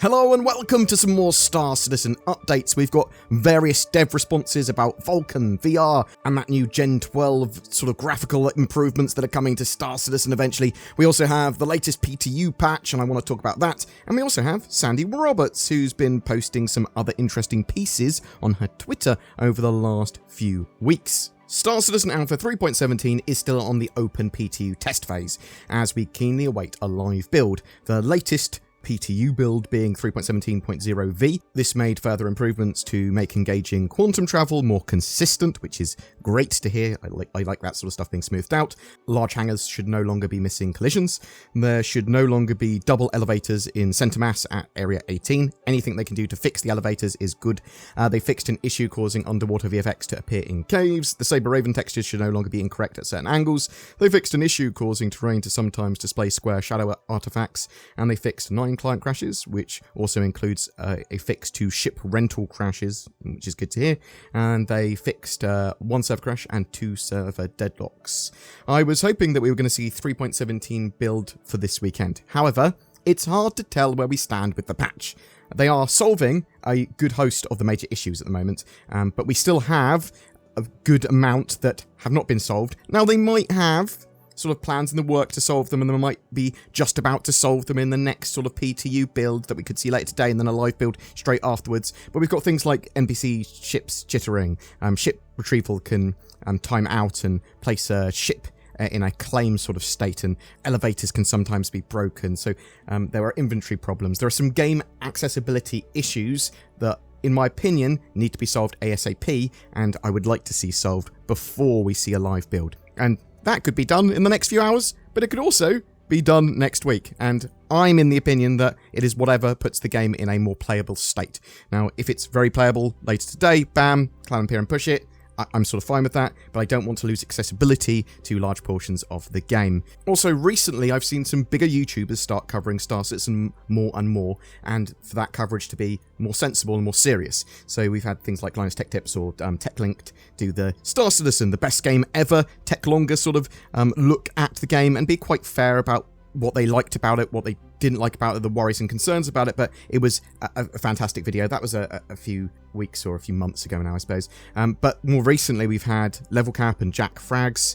Hello and welcome to some more Star Citizen updates. We've got various dev responses about Vulkan, VR, and that new Gen 12 sort of graphical improvements that are coming to Star Citizen eventually. We also have the latest PTU patch, and I want to talk about that. And we also have Sandi Roberts, who's been posting some other interesting pieces on her Twitter over the last few weeks. Star Citizen Alpha 3.17 is still on the open PTU test phase, as we keenly await a live build. The latest PTU build being 3.17.0V. This made further improvements to make engaging quantum travel more consistent, which is great to hear. I like that sort of stuff being smoothed out. Large hangars should no longer be missing collisions. There should no longer be double elevators in center mass at Area 18. Anything they can do to fix the elevators is good. They fixed an issue causing underwater VFX to appear in caves. The Saber Raven textures should no longer be incorrect at certain angles. They fixed an issue causing terrain to sometimes display square shadow artifacts. And they fixed 9 client crashes, which also includes a fix to ship rental crashes, which is good to hear. And they fixed 1 server crash and 2 server deadlocks. I was hoping that we were going to see 3.17 build for this weekend. However, it's hard to tell where we stand with the patch. They are solving a good host of the major issues at the moment, but we still have a good amount that have not been solved. Now, they might have sort of plans in the work to solve them, and they might be just about to solve them in the next sort of PTU build that we could see later today, and then a live build straight afterwards. But we've got things like NPC ships jittering, ship retrieval can time out and place a ship in a claim sort of state, and elevators can sometimes be broken. So there are inventory problems. There are some game accessibility issues that, in my opinion, need to be solved ASAP, and I would like to see solved before we see a live build. And that could be done in the next few hours, but it could also be done next week. And I'm in the opinion that it is whatever puts the game in a more playable state. Now, if it's very playable later today, bam, Cloud Imperium push it. I'm sort of fine with that, but I don't want to lose accessibility to large portions of the game. Also, recently, I've seen some bigger YouTubers start covering Star Citizen more and more, and for that coverage to be more sensible and more serious. So we've had things like Linus Tech Tips or TechLinked do the Star Citizen, the best game ever, Tech Longer sort of look at the game and be quite fair about what they liked about it, what they didn't like about it, the worries and concerns about it, but it was a fantastic video. That was a few weeks or a few months ago now, I suppose. But more recently, we've had Level Cap and Jack Frags,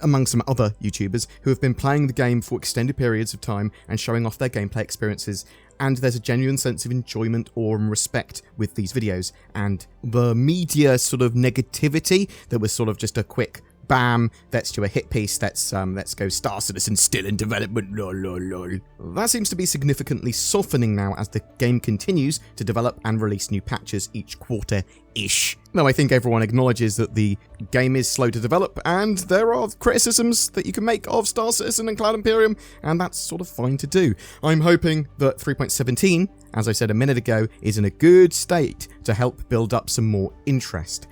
among some other YouTubers, who have been playing the game for extended periods of time and showing off their gameplay experiences. And there's a genuine sense of enjoyment or respect with these videos. And the media sort of negativity that was sort of just a quick bam, let's do a hit piece, let's go Star Citizen still in development, lol lol lol. That seems to be significantly softening now as the game continues to develop and release new patches each quarter-ish. Now, I think everyone acknowledges that the game is slow to develop, and there are criticisms that you can make of Star Citizen and Cloud Imperium, and that's sort of fine to do. I'm hoping that 3.17, as I said a minute ago, is in a good state to help build up some more interest.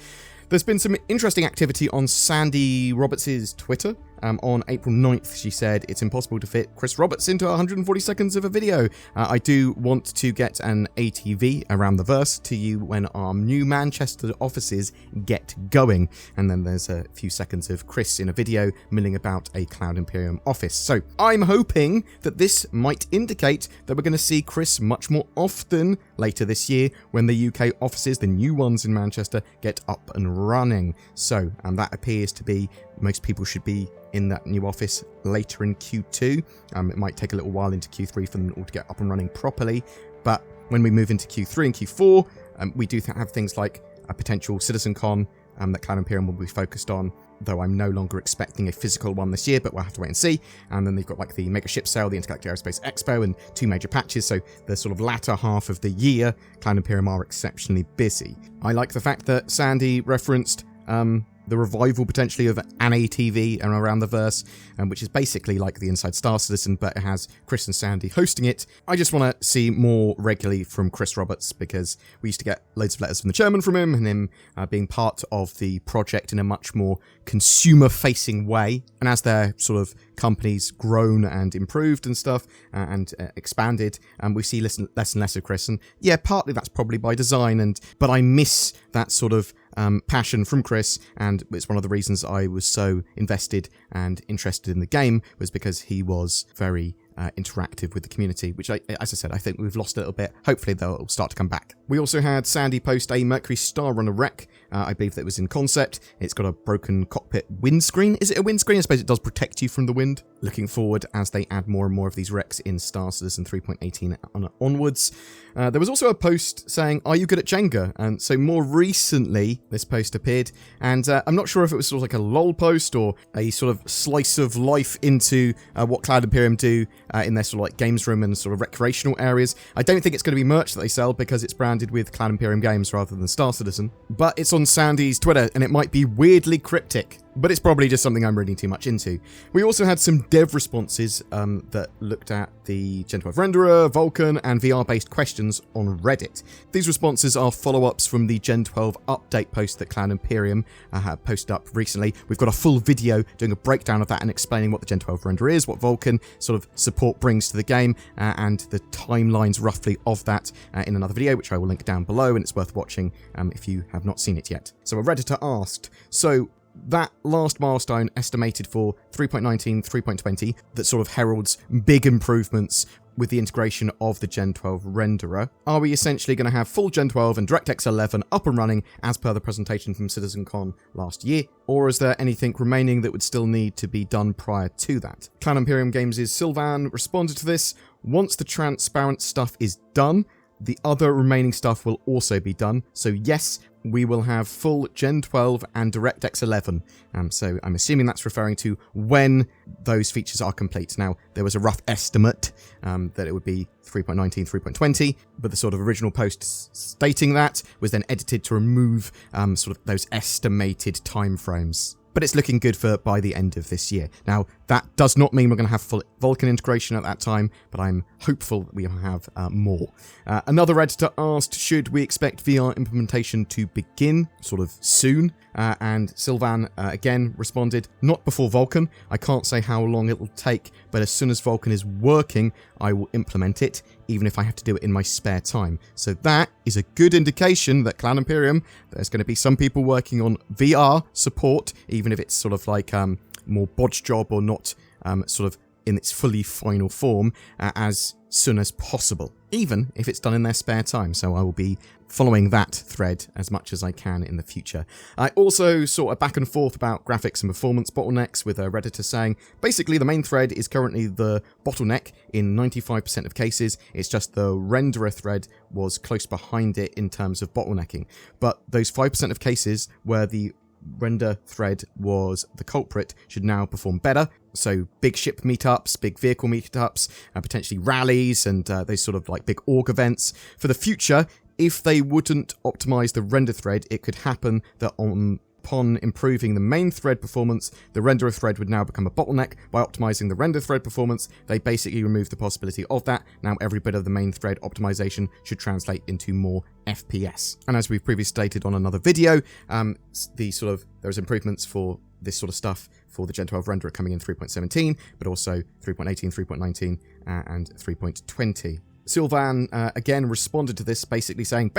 There's been some interesting activity on Sandi Roberts' Twitter. On April 9th, she said, it's impossible to fit Chris Roberts into 140 seconds of a video. I do want to get an ATV around the verse to you when our new Manchester offices get going. And then there's a few seconds of Chris in a video milling about a Cloud Imperium office. So I'm hoping that this might indicate that we're going to see Chris much more often later this year when the UK offices, the new ones in Manchester, get up and running. So, and that appears to be, most people should be in that new office later in Q2. It might take a little while into Q3 for them all to get up and running properly, but when we move into Q3 and Q4, we do have things like a potential CitizenCon that Cloud Imperium will be focused on, though I'm no longer expecting a physical one this year, but we'll have to wait and see. And then they've got like the Mega Ship Sale, the Intergalactic Aerospace Expo, and 2 major patches, so the sort of latter half of the year, Cloud Imperium are exceptionally busy. I like the fact that Sandi referenced the revival potentially of an ATV and around the verse, which is basically like the Inside Star Citizen, but it has Chris and Sandi hosting it. I just want to see more regularly from Chris Roberts, because we used to get loads of letters from the chairman from him, and him being part of the project in a much more consumer-facing way. And as their sort of companies grown and improved and stuff, and expanded, we see less and less of Chris. And yeah, partly that's probably by design, but I miss that sort of passion from Chris, and it's one of the reasons I was so invested and interested in the game, was because he was very interactive with the community, which, as I said, I think we've lost a little bit. Hopefully they'll start to come back. We also had Sandi post a Mercury Star Runner wreck. I believe that was in concept. It's got a broken cockpit windscreen. Is it a windscreen? I suppose it does protect you from the wind. Looking forward as they add more and more of these wrecks in Star Citizen 3.18 onwards. There was also a post saying, "Are you good at Jenga?" And so more recently, this post appeared, and I'm not sure if it was sort of like a lol post or a sort of slice of life into what Cloud Imperium do in their sort of like games room and sort of recreational areas. I don't think it's going to be merch that they sell because it's branded with Cloud Imperium Games rather than Star Citizen. But it's on Sandi's Twitter, and it might be weirdly cryptic, but it's probably just something I'm reading too much into. We also had some dev responses that looked at the Gen 12 renderer, Vulkan, and VR-based questions on Reddit. These responses are follow-ups from the Gen 12 update post that Cloud Imperium had posted up recently. We've got a full video doing a breakdown of that and explaining what the Gen 12 renderer is, what Vulkan sort of support brings to the game, and the timelines roughly of that in another video, which I will link down below, and it's worth watching if you have not seen it yet. So a Redditor asked, so that last milestone estimated for 3.19, 3.20 that sort of heralds big improvements with the integration of the Gen 12 renderer, are we essentially going to have full Gen 12 and DirectX 11 up and running as per the presentation from CitizenCon last year, or is there anything remaining that would still need to be done prior to that? Cloud Imperium Games' Sylvan responded to this. Once the transparent stuff is done, the other remaining stuff will also be done. So yes, we will have full Gen 12 and DirectX 11. So I'm assuming that's referring to when those features are complete. Now, there was a rough estimate that it would be 3.19, 3.20, but the sort of original post stating that was then edited to remove sort of those estimated timeframes. But it's looking good for by the end of this year. Now, that does not mean we're going to have full Vulkan integration at that time, but I'm hopeful that we will have more. Another Redditor asked, should we expect VR implementation to begin sort of soon? And Sylvan again responded, not before Vulkan. I can't say how long it will take, but as soon as Vulkan is working, I will implement it, even if I have to do it in my spare time. So that is a good indication that Cloud Imperium, there's going to be some people working on VR support, even if it's sort of like more bodge job or not sort of in its fully final form as soon as possible, even if it's done in their spare time. So I will be following that thread as much as I can in the future. I also saw a back and forth about graphics and performance bottlenecks with a Redditor saying, basically the main thread is currently the bottleneck in 95% of cases. It's just the renderer thread was close behind it in terms of bottlenecking. But those 5% of cases where the render thread was the culprit should now perform better. So big ship meetups, big vehicle meetups, potentially rallies, and those sort of like big org events. For the future, if they wouldn't optimize the render thread, it could happen that upon improving the main thread performance, the renderer thread would now become a bottleneck. By optimizing the render thread performance, they basically remove the possibility of that. Now every bit of the main thread optimization should translate into more FPS. And as we've previously stated on another video, there's improvements for this sort of stuff for the Gen 12 renderer coming in 3.17, but also 3.18, 3.19, and 3.20. Sylvan again responded to this, basically saying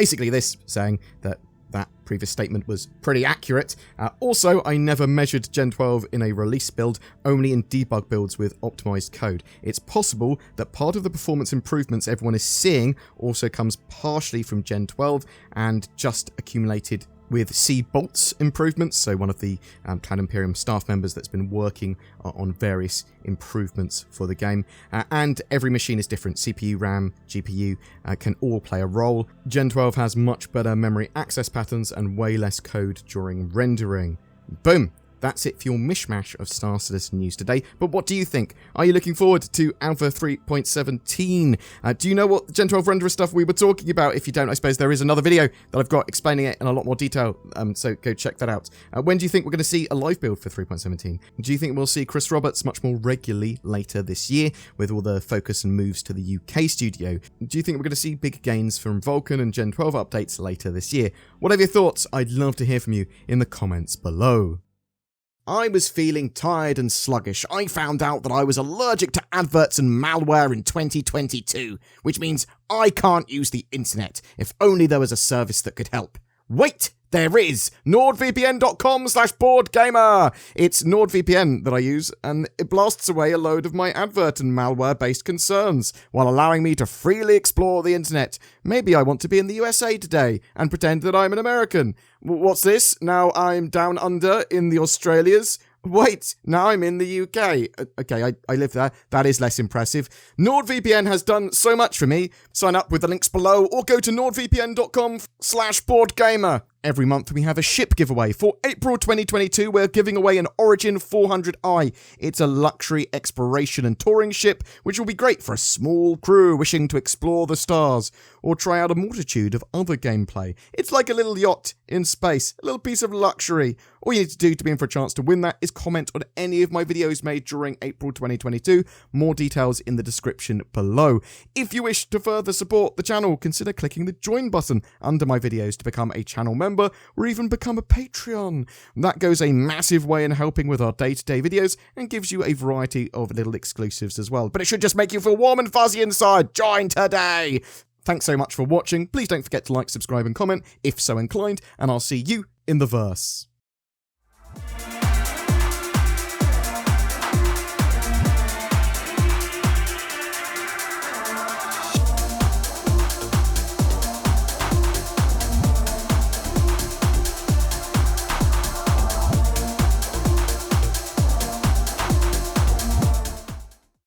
that that previous statement was pretty accurate. Also, I never measured Gen 12 in a release build, only in debug builds with optimized code. It's possible that part of the performance improvements everyone is seeing also comes partially from Gen 12 and just accumulated with C-Bolts improvements, so one of the Cloud Imperium staff members that's been working on various improvements for the game. And every machine is different. CPU, RAM, GPU can all play a role. Gen 12 has much better memory access patterns and way less code during rendering. Boom! That's it for your mishmash of Star Citizen news today. But what do you think? Are you looking forward to Alpha 3.17? Do you know what Gen 12 renderer stuff we were talking about? If you don't, I suppose there is another video that I've got explaining it in a lot more detail. So go check that out. When do you think we're going to see a live build for 3.17? Do you think we'll see Chris Roberts much more regularly later this year with all the focus and moves to the UK studio? Do you think we're going to see big gains from Vulkan and Gen 12 updates later this year? Whatever your thoughts, I'd love to hear from you in the comments below. I was feeling tired and sluggish. I found out that I was allergic to adverts and malware in 2022, which means I can't use the internet. If only there was a service that could help. Wait! There is! NordVPN.com/BoredGamer! It's NordVPN that I use, and it blasts away a load of my advert and malware-based concerns, while allowing me to freely explore the internet. Maybe I want to be in the USA today, and pretend that I'm an American. What's this? Now I'm down under in the Australias? Wait, now I'm in the UK. Okay, I live there. That is less impressive. NordVPN has done so much for me. Sign up with the links below or go to nordvpn.com/BoredGamer. Every month we have a ship giveaway. For April 2022, we're giving away an Origin 400i. It's a luxury exploration and touring ship, which will be great for a small crew wishing to explore the stars or try out a multitude of other gameplay. It's like a little yacht in space, a little piece of luxury. All you need to do to be in for a chance to win that is comment on any of my videos made during April 2022. More details in the description below. If you wish to further support the channel, consider clicking the join button under my videos to become a channel member or even become a Patreon. That goes a massive way in helping with our day-to-day videos and gives you a variety of little exclusives as well. But it should just make you feel warm and fuzzy inside. Join today! Thanks so much for watching. Please don't forget to like, subscribe and comment if so inclined, and I'll see you in the verse.